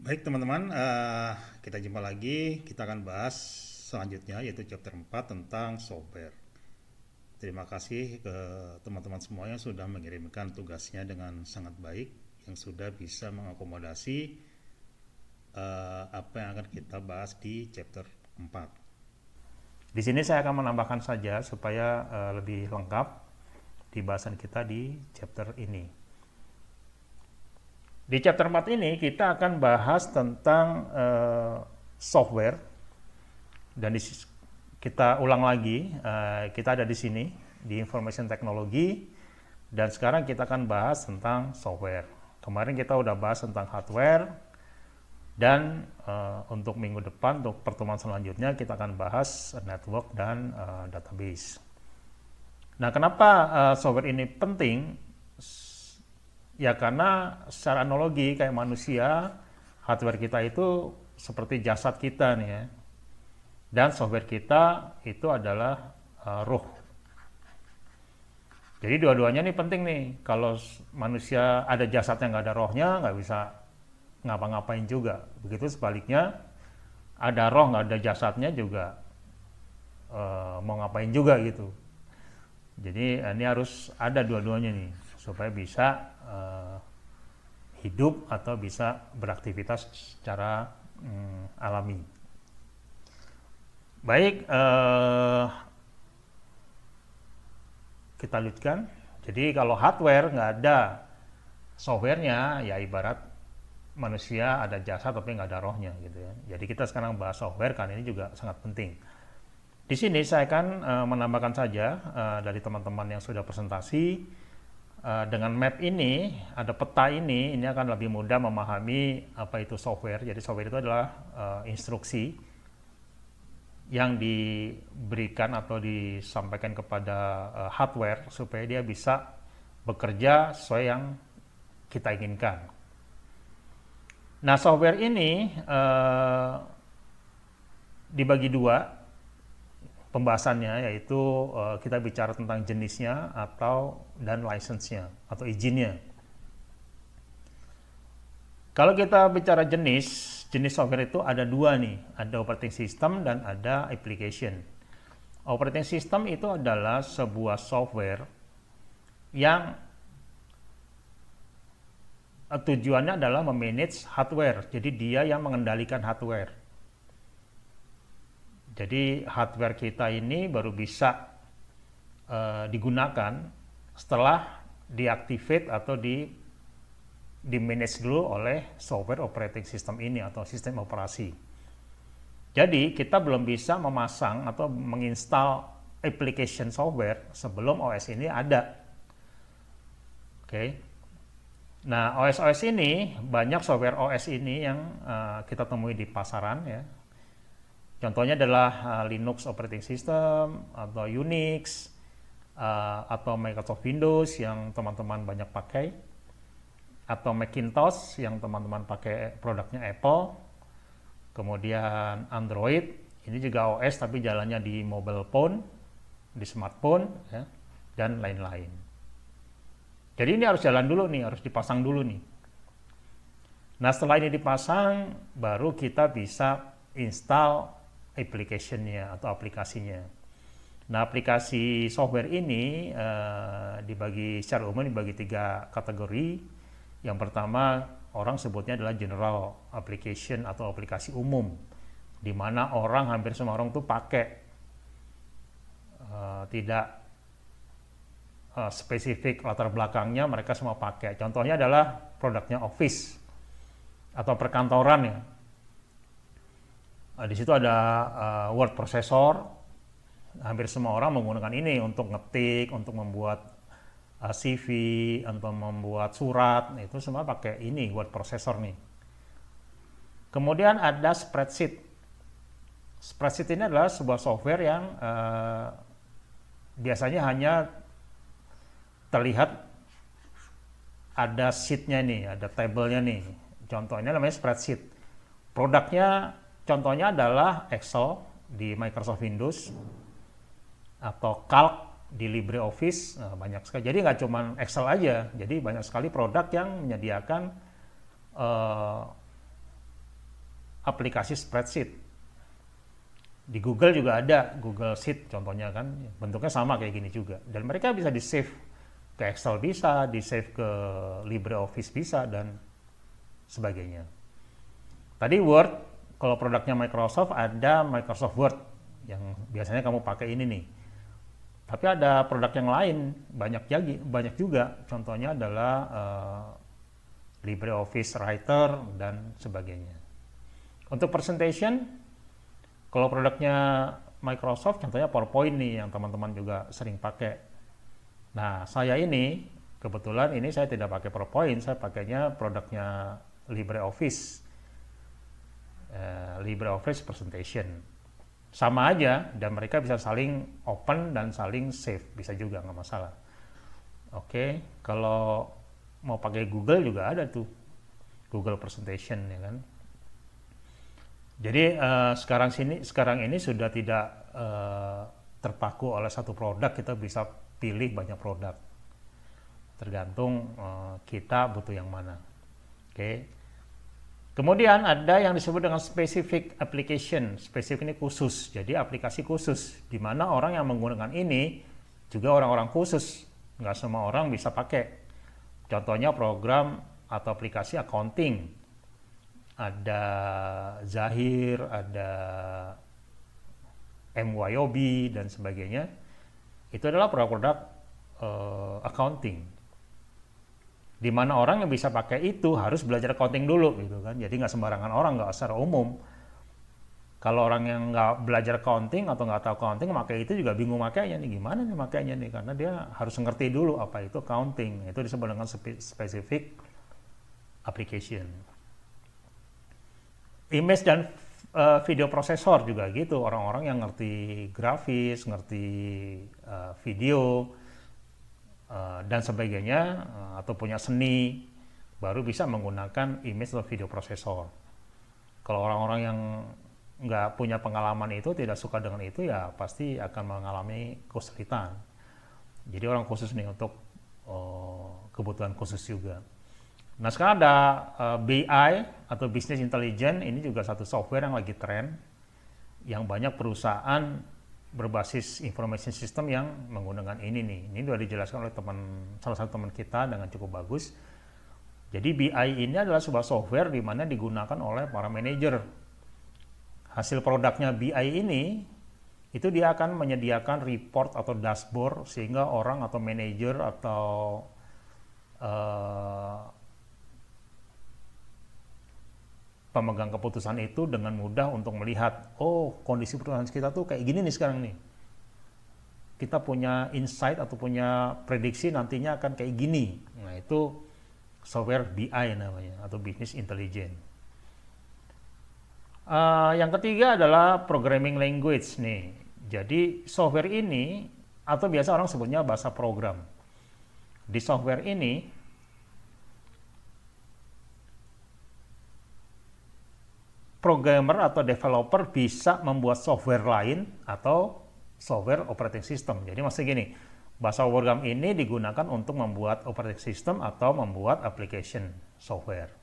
Baik teman-teman, kita jumpa lagi. Kita akan bahas selanjutnya yaitu chapter 4 tentang software. Terima kasih ke teman-teman semua yang sudah mengirimkan tugasnya dengan sangat baik, yang sudah bisa mengakomodasi apa yang akan kita bahas di chapter 4. Di sini saya akan menambahkan saja supaya lebih lengkap di bahasan kita di chapter ini. Di chapter 4 ini kita akan bahas tentang software, dan kita ulang lagi, kita ada di sini di information technology, dan sekarang kita akan bahas tentang software. Kemarin kita udah bahas tentang hardware, dan untuk minggu depan, untuk pertemuan selanjutnya kita akan bahas network dan database. Nah, kenapa software ini penting? Ya karena secara analogi kayak manusia, hardware kita itu seperti jasad kita nih ya. Dan software kita itu adalah ruh. Jadi dua-duanya nih penting nih. Kalau manusia ada jasadnya nggak ada rohnya, nggak bisa ngapa-ngapain juga. Begitu sebaliknya, ada roh nggak ada jasadnya juga mau ngapain juga gitu. Jadi ini harus ada dua-duanya nih supaya bisa hidup atau bisa beraktivitas secara alami. Baik, kita lanjutkan. Jadi kalau hardware nggak ada softwarenya, ya ibarat manusia ada jasad tapi nggak ada rohnya gitu ya. Jadi kita sekarang bahas software karena ini juga sangat penting. Di sini saya akan menambahkan saja dari teman-teman yang sudah presentasi. Dengan map ini, ada peta ini akan lebih mudah memahami apa itu software. Jadi software itu adalah instruksi yang diberikan atau disampaikan kepada hardware supaya dia bisa bekerja sesuai yang kita inginkan. Nah, software ini dibagi dua pembahasannya, yaitu kita bicara tentang jenisnya dan license-nya atau izinnya. Kalau kita bicara jenis software itu ada dua nih, ada operating system dan ada application. Operating system itu adalah sebuah software yang tujuannya adalah memanage hardware, jadi dia yang mengendalikan hardware. Jadi hardware kita ini baru bisa digunakan setelah diactivate atau di manage dulu oleh software operating system ini atau sistem operasi. Jadi kita belum bisa memasang atau menginstal application software sebelum OS ini ada. Oke. Nah, OS ini, banyak software OS ini yang kita temui di pasaran ya. Contohnya adalah Linux operating system atau Unix atau Microsoft Windows yang teman-teman banyak pakai, atau Macintosh yang teman-teman pakai produknya Apple. Kemudian Android, ini juga OS tapi jalannya di mobile phone, di smartphone ya, dan lain-lain. Jadi ini harus jalan dulu nih, harus dipasang dulu nih. Nah, setelah ini dipasang, baru kita bisa install application-nya atau aplikasinya. Nah, aplikasi software ini dibagi secara umum dibagi 3 kategori. Yang pertama, orang sebutnya adalah general application atau aplikasi umum, di mana hampir semua orang tuh pakai, tidak spesifik latar belakangnya, mereka semua pakai. Contohnya adalah produknya Office atau perkantoran ya. Di situ ada word processor. Hampir semua orang menggunakan ini untuk ngetik, untuk membuat CV, untuk membuat surat. Itu semua pakai ini, word processor nih. Kemudian ada spreadsheet. Spreadsheet ini adalah sebuah software yang biasanya hanya terlihat ada sheet-nya nih, ada table-nya nih. Contohnya namanya spreadsheet. Produknya contohnya adalah Excel di Microsoft Windows atau Calc di LibreOffice. Nah, banyak sekali. Jadi nggak cuma Excel aja. Jadi banyak sekali produk yang menyediakan aplikasi spreadsheet. Di Google juga ada Google Sheet contohnya kan, bentuknya sama kayak gini juga. Dan mereka bisa di-save ke Excel bisa, di-save ke LibreOffice bisa, dan sebagainya. Tadi Word, kalau produknya Microsoft ada Microsoft Word, yang biasanya kamu pakai ini nih. Tapi ada produk yang lain, banyak juga. Contohnya adalah LibreOffice Writer dan sebagainya. Untuk presentation, kalau produknya Microsoft, contohnya PowerPoint nih yang teman-teman juga sering pakai. Nah, saya ini, kebetulan ini saya tidak pakai PowerPoint, saya pakainya produknya LibreOffice. LibreOffice Presentation. Sama aja, dan mereka bisa saling open dan saling save, bisa juga, nggak masalah. Oke, kalau mau pakai Google juga ada tuh, Google Presentation ya kan. Jadi sekarang ini sudah tidak terpaku oleh satu produk, kita bisa pilih banyak produk. Tergantung kita butuh yang mana. Oke. Kemudian ada yang disebut dengan specific application. Spesifik ini khusus, jadi aplikasi khusus, di mana orang yang menggunakan ini juga orang-orang khusus. Nggak semua orang bisa pakai. Contohnya program atau aplikasi accounting. Ada Zahir, ada MYOB, dan sebagainya. Itu adalah produk-produk accounting. Di mana orang yang bisa pakai itu harus belajar accounting dulu, gitu kan. Jadi nggak sembarangan orang, nggak secara umum. Kalau orang yang nggak belajar accounting atau nggak tahu accounting, pakai itu juga bingung makainya nih, gimana nih makainya nih, karena dia harus ngerti dulu apa itu accounting. Itu disebut dengan specific application. Image dan video prosesor juga gitu, orang-orang yang ngerti grafis, ngerti video dan sebagainya, atau punya seni, baru bisa menggunakan image atau video prosesor. Kalau orang-orang yang nggak punya pengalaman itu, tidak suka dengan itu, ya pasti akan mengalami kesulitan. Jadi orang khusus nih untuk kebutuhan khusus juga. Nah, sekarang ada BI atau Business Intelligence, ini juga satu software yang lagi tren, yang banyak perusahaan berbasis information system yang menggunakan ini nih. Ini sudah dijelaskan oleh salah satu teman kita dengan cukup bagus. Jadi BI ini adalah sebuah software di mana digunakan oleh para manajer. Hasil produknya BI ini, itu dia akan menyediakan report atau dashboard sehingga orang atau manajer atau pemegang keputusan itu dengan mudah untuk melihat, oh kondisi perusahaan kita tuh kayak gini nih sekarang nih. Kita punya insight atau punya prediksi nantinya akan kayak gini. Nah, itu software BI namanya, atau Business Intelligence. Yang ketiga adalah programming language nih. Jadi software ini, atau biasa orang sebutnya bahasa program. Di software ini, programmer atau developer bisa membuat software lain atau software operating system. Jadi maksudnya gini, bahasa program ini digunakan untuk membuat operating system atau membuat application software.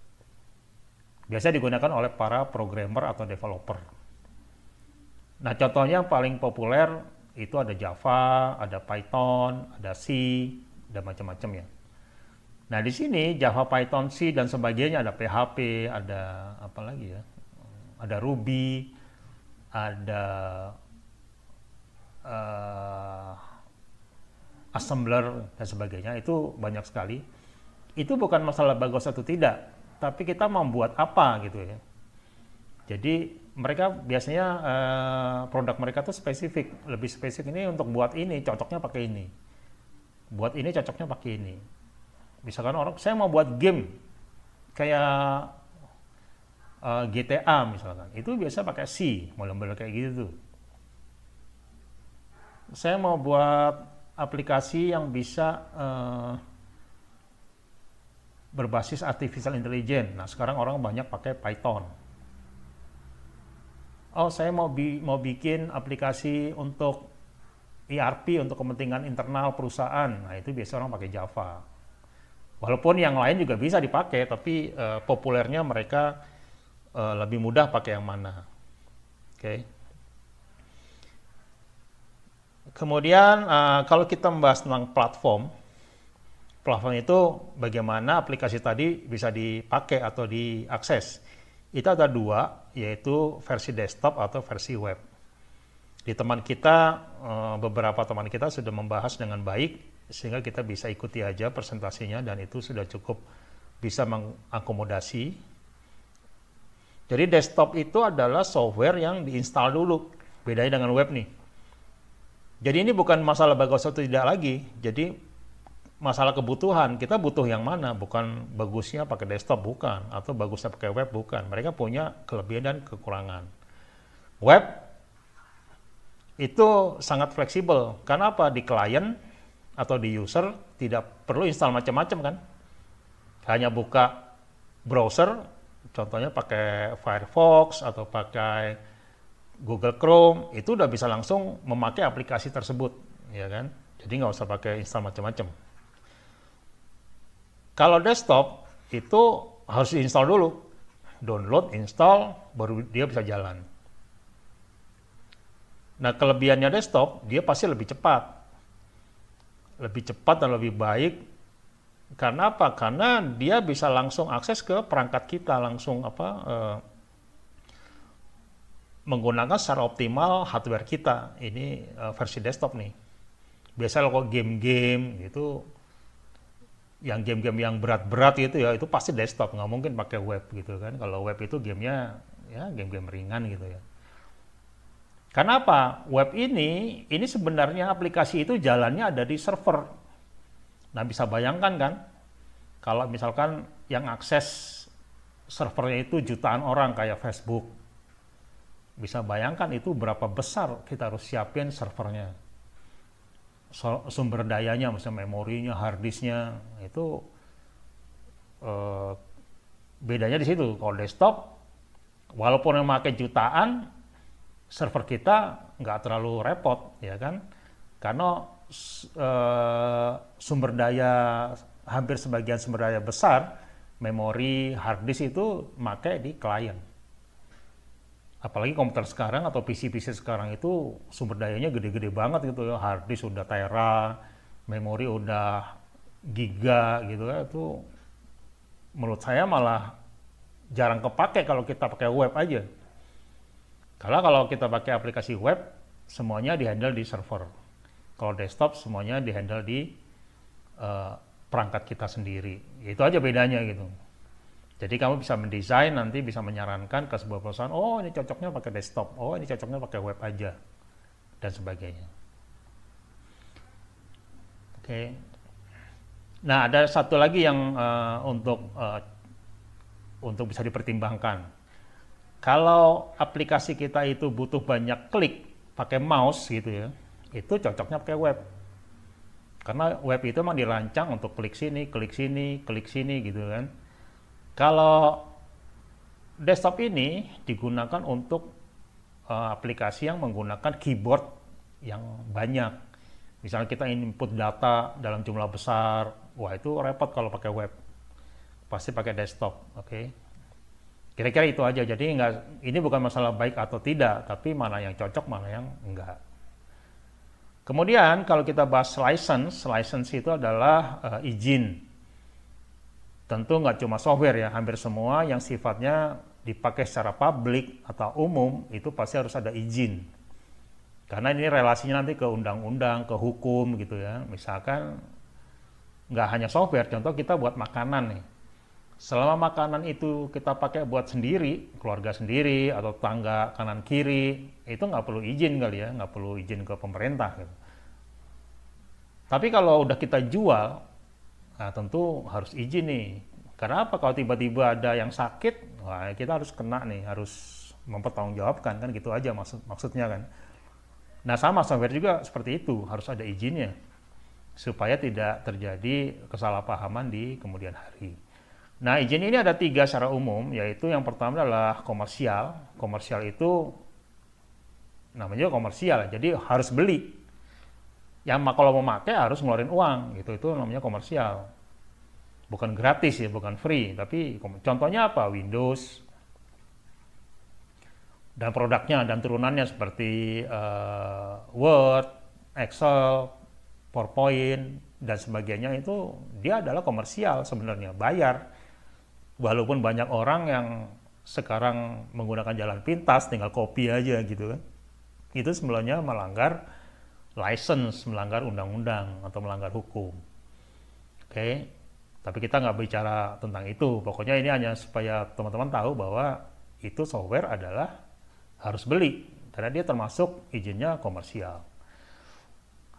Biasa digunakan oleh para programmer atau developer. Nah, contohnya yang paling populer itu ada Java, ada Python, ada C, dan macam-macam ya. Nah, di sini Java, Python, C, dan sebagainya, ada PHP, ada apa lagi ya? Ada Ruby, ada assembler, dan sebagainya. Itu banyak sekali. Itu bukan masalah bagus atau tidak, tapi kita membuat apa gitu ya. Jadi mereka biasanya produk mereka tuh spesifik, lebih spesifik. Ini untuk buat ini, cocoknya pakai ini. Buat ini, cocoknya pakai ini. Misalkan orang, saya mau buat game kayak GTA misalkan, itu biasa pakai C, model-model kayak gitu tuh. Saya mau buat aplikasi yang bisa berbasis artificial intelligence. Nah, sekarang orang banyak pakai Python. Oh, saya mau bikin aplikasi untuk ERP, untuk kepentingan internal perusahaan. Nah, itu biasa orang pakai Java. Walaupun yang lain juga bisa dipakai, tapi populernya mereka lebih mudah pakai yang mana. Oke. Kemudian kalau kita membahas tentang platform itu bagaimana aplikasi tadi bisa dipakai atau diakses. Itu ada dua, yaitu versi desktop atau versi web. Di teman kita, beberapa teman kita sudah membahas dengan baik, sehingga kita bisa ikuti aja presentasinya dan itu sudah cukup bisa mengakomodasi. Jadi desktop itu adalah software yang diinstal dulu, bedanya dengan web nih. Jadi ini bukan masalah bagus atau tidak lagi, jadi masalah kebutuhan, kita butuh yang mana, bukan bagusnya pakai desktop, bukan, atau bagusnya pakai web, bukan. Mereka punya kelebihan dan kekurangan. Web itu sangat fleksibel, karena apa? Di klien atau di user tidak perlu install macam-macam kan, hanya buka browser, contohnya pakai Firefox atau pakai Google Chrome, itu udah bisa langsung memakai aplikasi tersebut, ya kan? Jadi nggak usah pakai install macam-macam. Kalau desktop itu harus diinstal dulu, download, install, baru dia bisa jalan. Nah, kelebihannya desktop, dia pasti lebih cepat dan lebih baik. Karena apa? Karena dia bisa langsung akses ke perangkat kita, langsung menggunakan secara optimal hardware kita. Ini versi desktop nih. Biasanya kalau game-game itu, yang game-game yang berat-berat itu ya, itu pasti desktop, nggak mungkin pakai web gitu kan. Kalau web itu gamenya ya game-game ringan gitu ya. Karena apa? Web ini sebenarnya aplikasi itu jalannya ada di server. Nah, bisa bayangkan kan, kalau misalkan yang akses servernya itu jutaan orang kayak Facebook, bisa bayangkan itu berapa besar kita harus siapin servernya, sumber dayanya, misalnya memorinya, harddisknya, itu bedanya di situ. Kalau desktop, walaupun memakai jutaan, server kita nggak terlalu repot, ya kan? Karena sumber daya, hampir sebagian sumber daya besar, memori, harddisk itu pakai di klien. Apalagi komputer sekarang atau PC-PC sekarang itu sumber dayanya gede-gede banget gitu ya, harddisk udah tera, memori udah giga gitu ya. Itu menurut saya malah jarang kepake kalau kita pakai web aja. Karena kalau kita pakai aplikasi web, semuanya dihandle di server. Kalau desktop, semuanya dihandle di perangkat kita sendiri. Itu aja bedanya gitu. Jadi kamu bisa mendesain, nanti bisa menyarankan ke sebuah perusahaan, oh ini cocoknya pakai desktop, oh ini cocoknya pakai web aja, dan sebagainya. Oke. Nah, ada satu lagi yang untuk bisa dipertimbangkan. Kalau aplikasi kita itu butuh banyak klik pakai mouse gitu ya, itu cocoknya pakai web. Karena web itu memang dirancang untuk klik sini, klik sini, klik sini gitu kan. Kalau desktop ini digunakan untuk aplikasi yang menggunakan keyboard yang banyak. Misalnya kita input data dalam jumlah besar, wah itu repot kalau pakai web. Pasti pakai desktop, oke. Kira-kira itu aja. Jadi ini bukan masalah baik atau tidak, tapi mana yang cocok, mana yang enggak. Kemudian kalau kita bahas license itu adalah izin. Tentu nggak cuma software ya, hampir semua yang sifatnya dipakai secara publik atau umum itu pasti harus ada izin. Karena ini relasinya nanti ke undang-undang, ke hukum gitu ya. Misalkan nggak hanya software, contoh kita buat makanan nih. Selama makanan itu kita pakai buat sendiri, keluarga sendiri atau tangga kanan kiri, itu nggak perlu izin kali ya, nggak perlu izin ke pemerintah gitu. Tapi kalau udah kita jual, nah tentu harus izin nih. Karena apa? Kalau tiba-tiba ada yang sakit, wah kita harus kena nih, harus mempertanggungjawabkan kan, gitu aja maksudnya kan. Nah sama software juga seperti itu, harus ada izinnya supaya tidak terjadi kesalahpahaman di kemudian hari. Nah izin ini ada 3 secara umum, yaitu yang pertama adalah komersial. Komersial itu namanya komersial, jadi harus beli. Yang kalau mau pakai harus ngeluarin uang, gitu, itu namanya komersial. Bukan gratis ya, bukan free, tapi contohnya apa? Windows, dan produknya dan turunannya seperti Word, Excel, PowerPoint dan sebagainya itu dia adalah komersial sebenarnya, bayar. Walaupun banyak orang yang sekarang menggunakan jalan pintas, tinggal copy aja gitu kan. Itu sebenarnya melanggar license, melanggar undang-undang atau melanggar hukum. Oke, tapi kita nggak bicara tentang itu. Pokoknya ini hanya supaya teman-teman tahu bahwa itu software adalah harus beli karena dia termasuk izinnya komersial.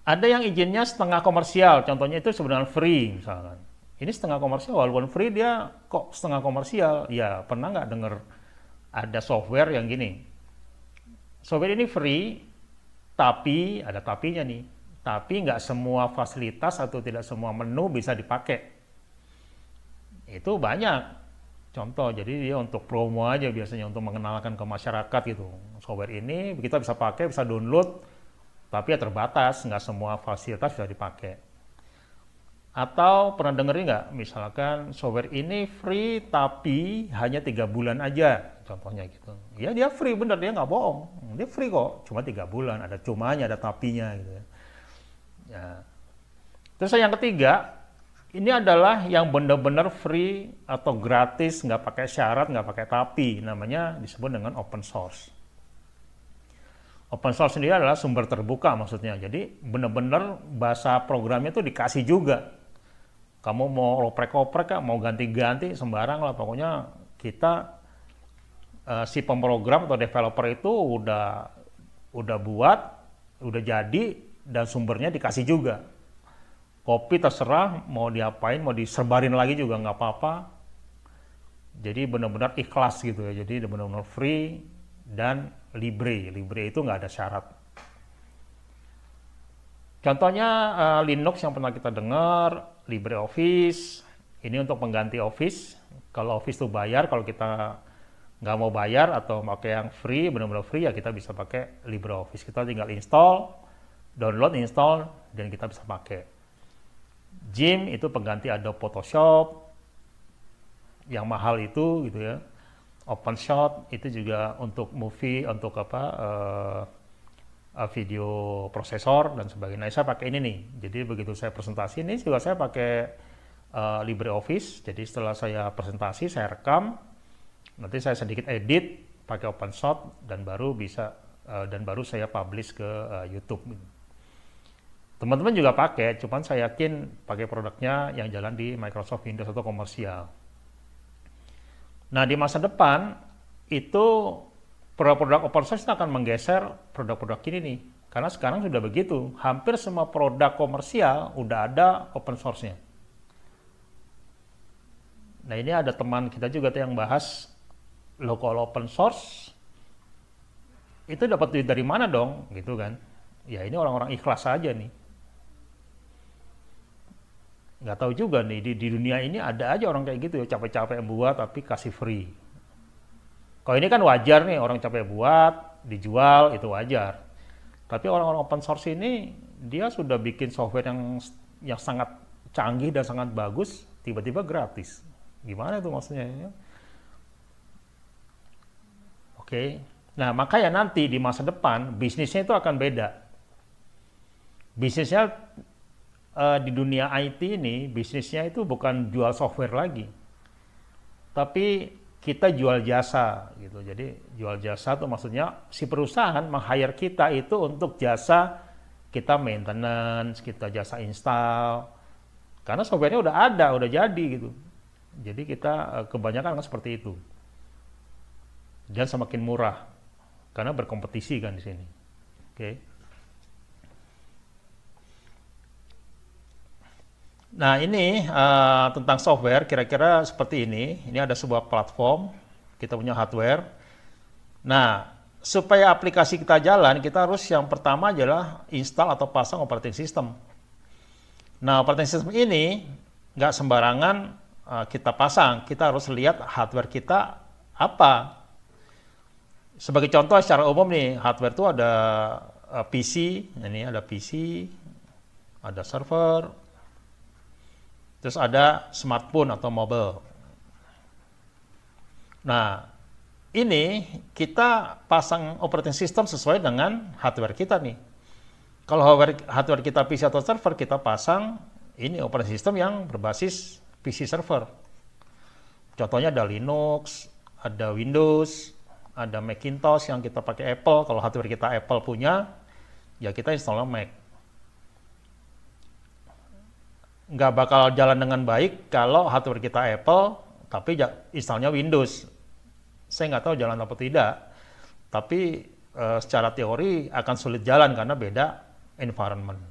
Ada yang izinnya setengah komersial, contohnya itu sebenarnya free misalkan. Ini setengah komersial, walaupun free dia kok setengah komersial. Ya pernah nggak dengar ada software yang gini, software ini free, tapi ada tapinya nih, tapi nggak semua fasilitas atau tidak semua menu bisa dipakai. Itu banyak contoh, jadi dia untuk promo aja biasanya, untuk mengenalkan ke masyarakat gitu. Software ini kita bisa pakai, bisa download, tapi ya terbatas, nggak semua fasilitas bisa dipakai. Atau pernah dengerin nggak, misalkan software ini free tapi hanya 3 bulan aja, contohnya gitu. Ya dia free bener, dia nggak bohong, dia free kok, cuma 3 bulan, ada cumanya, ada tapinya gitu ya. Ya. Terus yang ketiga, ini adalah yang benar-benar free atau gratis, nggak pakai syarat, nggak pakai tapi, namanya disebut dengan open source. Open source sendiri adalah sumber terbuka maksudnya, jadi benar-benar bahasa programnya itu dikasih juga. Kamu mau oprek-oprek, mau ganti-ganti, sembarang lah. Pokoknya kita, si pemrogram atau developer itu udah buat, udah jadi, dan sumbernya dikasih juga. Copy terserah, mau diapain, mau disebarin lagi juga nggak apa-apa. Jadi benar-benar ikhlas gitu ya. Jadi benar-benar free dan libre. Libre itu nggak ada syarat. Contohnya Linux yang pernah kita dengar, LibreOffice, ini untuk pengganti Office. Kalau Office itu bayar, kalau kita nggak mau bayar atau pakai yang free, benar-benar free, ya kita bisa pakai LibreOffice. Kita tinggal install, download, install, dan kita bisa pakai. Gim itu pengganti Adobe Photoshop, yang mahal itu gitu ya. OpenShot itu juga untuk movie, untuk video prosesor dan sebagainya. Nah, saya pakai ini nih. Jadi begitu saya presentasi ini juga saya pakai LibreOffice. Jadi setelah saya presentasi, saya rekam, nanti saya sedikit edit pakai OpenShot dan baru saya publish ke YouTube. Teman-teman juga pakai, cuman saya yakin pakai produknya yang jalan di Microsoft Windows atau komersial. Nah, di masa depan itu produk-produk open source akan menggeser produk-produk ini nih. Karena sekarang sudah begitu, hampir semua produk komersial udah ada open source-nya. Nah, ini ada teman kita juga tuh yang bahas, loh kalau open source itu dapat duit dari mana dong, gitu kan. Ya ini orang-orang ikhlas aja nih. Nggak tahu juga nih, di dunia ini ada aja orang kayak gitu ya, capek-capek buat tapi kasih free. Kalau ini kan wajar nih, orang capek buat, dijual, itu wajar. Tapi orang-orang open source ini, dia sudah bikin software yang sangat canggih dan sangat bagus, tiba-tiba gratis. Gimana itu maksudnya? Oke. Nah, makanya nanti di masa depan, bisnisnya itu akan beda. Bisnisnya di dunia IT ini, bisnisnya itu bukan jual software lagi. Tapi kita jual jasa gitu. Jadi jual jasa itu maksudnya si perusahaan meng-hire kita itu untuk jasa kita maintenance, kita jasa install. Karena softwarenya udah ada, udah jadi gitu. Jadi kita kebanyakan kan seperti itu. Dan semakin murah karena berkompetisi kan di sini. Oke. Nah, ini tentang software kira-kira seperti ini. Ini ada sebuah platform, kita punya hardware. Nah, supaya aplikasi kita jalan, kita harus yang pertama adalah install atau pasang operating system. Nah, operating system ini nggak sembarangan kita pasang. Kita harus lihat hardware kita apa. Sebagai contoh secara umum nih, hardware itu ada PC, ini ada PC, ada server, terus ada smartphone atau mobile. Nah, ini kita pasang operating system sesuai dengan hardware kita nih. Kalau hardware kita PC atau server, kita pasang ini operating system yang berbasis PC server. Contohnya ada Linux, ada Windows, ada Macintosh yang kita pakai Apple. Kalau hardware kita Apple punya, ya kita install Mac. Nggak bakal jalan dengan baik kalau hardware kita Apple, tapi installnya Windows. Saya nggak tahu jalan apa tidak, tapi secara teori akan sulit jalan karena beda environment.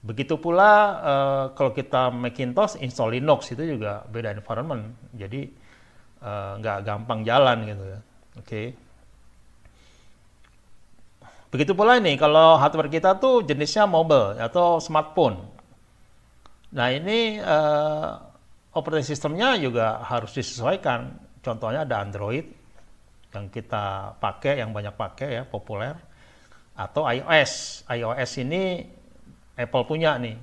Begitu pula kalau kita Macintosh install Linux itu juga beda environment, jadi nggak gampang jalan gitu ya. Oke. Begitu pula ini kalau hardware kita tuh jenisnya mobile atau smartphone. Nah ini operating systemnya juga harus disesuaikan. Contohnya ada Android yang kita pakai, yang banyak pakai ya, populer. Atau iOS. iOS ini Apple punya nih.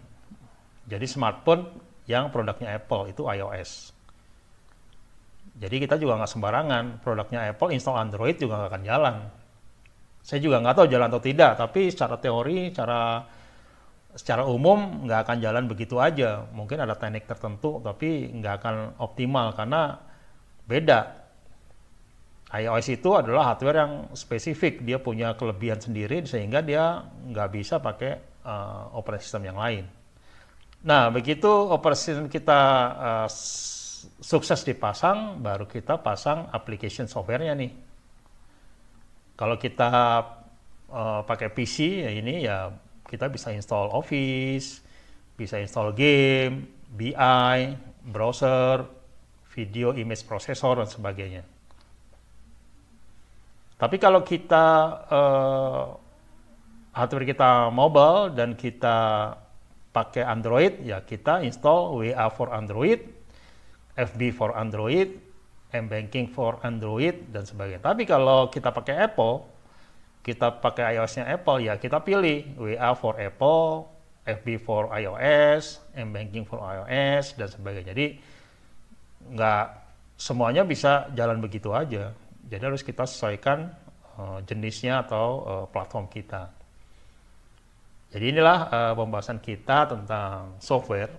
Jadi smartphone yang produknya Apple itu iOS. Jadi kita juga nggak sembarangan. Produknya Apple install Android juga nggak akan jalan. Saya juga nggak tahu jalan atau tidak. Tapi secara teori, secara umum nggak akan jalan begitu aja. Mungkin ada teknik tertentu, tapi nggak akan optimal karena beda. iOS itu adalah hardware yang spesifik, dia punya kelebihan sendiri sehingga dia nggak bisa pakai operating system yang lain. Nah, begitu operating system kita sukses dipasang, baru kita pasang application software-nya nih. Kalau kita pakai PC ya ini ya kita bisa install Office, bisa install game, BI, browser, video image processor dan sebagainya. Tapi kalau kita hardware kita mobile dan kita pakai Android, ya kita install WA for Android, FB for Android, M-Banking for Android, dan sebagainya. Tapi kalau kita pakai Apple, kita pakai iOS-nya Apple, ya kita pilih WA for Apple, FB for iOS, M-Banking for iOS, dan sebagainya. Jadi nggak semuanya bisa jalan begitu aja. Jadi harus kita sesuaikan jenisnya atau platform kita. Jadi inilah pembahasan kita tentang software.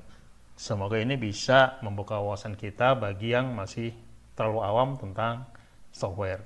Semoga ini bisa membuka wawasan kita bagi yang masih terlalu awam tentang software.